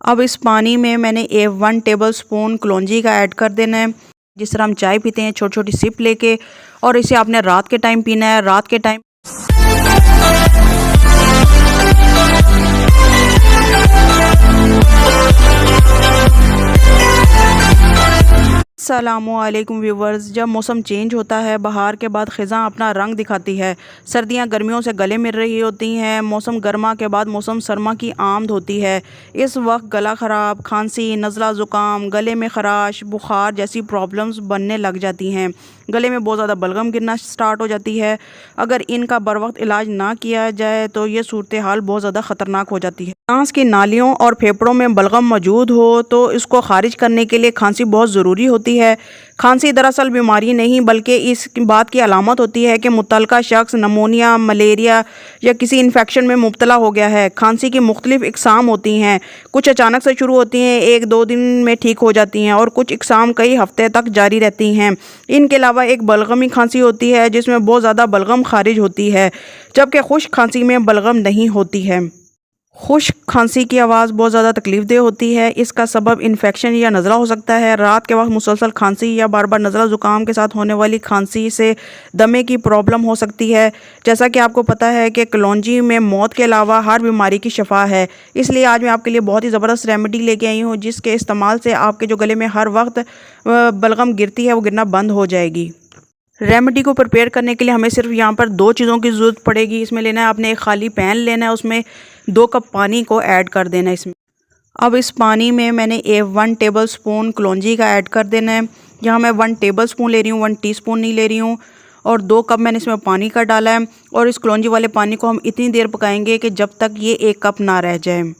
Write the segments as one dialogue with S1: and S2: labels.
S1: अब इस पानी में मैंने 1 टेबल स्पून कलौंजी का ऐड कर देना है। जिस तरह हम चाय पीते हैं छोटी छोटी सिप लेके, और इसे आपने रात के टाइम पीना है। रात के टाइम अस्सलामुअलैकुम व्यूवर्स। जब मौसम चेंज होता है, बहार के बाद ख़िज़ा अपना रंग दिखाती है। सर्दियां गर्मियों से गले मिल रही होती हैं। मौसम गर्मा के बाद मौसम सरमा की आमद होती है। इस वक्त गला ख़राब, खांसी, नज़ला ज़ुकाम, गले में ख़राश, बुखार जैसी प्रॉब्लम्स बनने लग जाती हैं। गले में बहुत ज़्यादा बलगम गिरना स्टार्ट हो जाती है। अगर इनका बर वक्त इलाज ना किया जाए तो ये सूरत हाल बहुत ज़्यादा ख़तरनाक हो जाती है। सांस की नालियों और फेफड़ों में बलगम मौजूद हो तो इसको खारिज करने के लिए खांसी बहुत ज़रूरी होती है। खांसी दरअसल बीमारी नहीं बल्कि इस बात की अलामत होती है कि मुतल्लिका शख्स नमूनिया, मलेरिया या किसी इन्फेक्शन में मुब्तला हो गया है। खांसी की मुख्तलिफ इकसाम होती हैं। कुछ अचानक से शुरू होती हैं, 1-2 दिन में ठीक हो जाती हैं, और कुछ इकसाम कई हफ्ते तक जारी रहती हैं। इनके अलावा एक बलगमी खांसी होती है जिसमें बहुत ज़्यादा बलगम खारिज होती है, जबकि खुश्क खांसी में बलगम नहीं होती है। खुश्क खांसी की आवाज़ बहुत ज़्यादा तकलीफ़देह होती है। इसका सबब इन्फेक्शन या नज़ला हो सकता है। रात के वक्त मुसलसल खांसी या बार बार नज़ला ज़ुकाम के साथ होने वाली खांसी से दमे की प्रॉब्लम हो सकती है। जैसा कि आपको पता है कि कलौंजी में मौत के अलावा हर बीमारी की शफा है। इसलिए आज मैं आपके लिए बहुत ही ज़बरदस्त रेमेडी लेके आई हूँ, जिसके इस्तेमाल से आपके जो गले में हर वक्त बलगम गिरती है वो गिरना बंद हो जाएगी। रेमेडी को प्रिपेयर करने के लिए हमें सिर्फ यहाँ पर 2 चीज़ों की ज़रूरत पड़ेगी। इसमें लेना है आपने एक खाली पैन लेना है, उसमें 2 कप पानी को ऐड कर देना है इसमें। अब इस पानी में मैंने 1 टेबल स्पून कलौंजी का ऐड कर देना है। यहाँ मैं 1 टेबल स्पून ले रही हूँ, 1 टीस्पून नहीं ले रही हूँ। और 2 कप मैंने इसमें पानी का डाला है, और इस कलौंजी वाले पानी को हम इतनी देर पकाएंगे कि जब तक ये 1 कप ना रह जाए।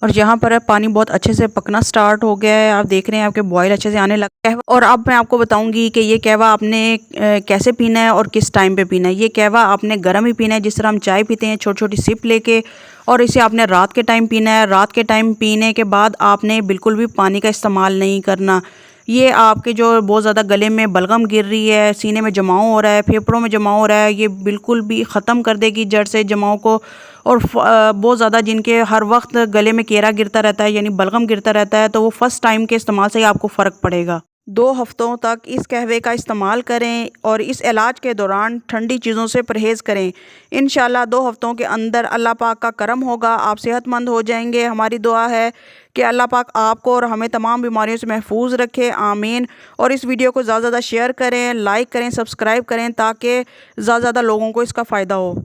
S1: और यहाँ पर पानी बहुत अच्छे से पकना स्टार्ट हो गया है। आप देख रहे हैं आपके बॉयल अच्छे से आने लगा है। और अब मैं आपको बताऊंगी कि ये कहवा आपने कैसे पीना है और किस टाइम पे पीना है। ये कहवा आपने गर्म ही पीना है, जिस तरह हम चाय पीते हैं छोटी छोटी सिप लेके, और इसे आपने रात के टाइम पीना है। रात के टाइम पीने के बाद आपने बिल्कुल भी पानी का इस्तेमाल नहीं करना। ये आपके जो बहुत ज़्यादा गले में बलगम गिर रही है, सीने में जमाव हो रहा है, फेफड़ों में जमाव हो रहा है, ये बिल्कुल भी ख़त्म कर देगी जड़ से जमाव को। और बहुत ज़्यादा जिनके हर वक्त गले में केरा गिरता रहता है यानी बलगम गिरता रहता है, तो वो फ़र्स्ट टाइम के इस्तेमाल से ही आपको फ़र्क पड़ेगा। 2 हफ्तों तक इस कहवे का इस्तेमाल करें और इस इलाज के दौरान ठंडी चीज़ों से परहेज़ करें। इंशाल्लाह 2 हफ्तों के अंदर अल्लाह पाक का करम होगा, आप सेहतमंद हो जाएंगे। हमारी दुआ है कि अल्लाह पाक आपको और हमें तमाम बीमारियों से महफूज रखे, आमीन। और इस वीडियो को ज़्यादा से ज़्यादा शेयर करें, लाइक करें, सब्सक्राइब करें, ताकि ज़्यादा से ज़्यादा लोगों को इसका फ़ायदा हो।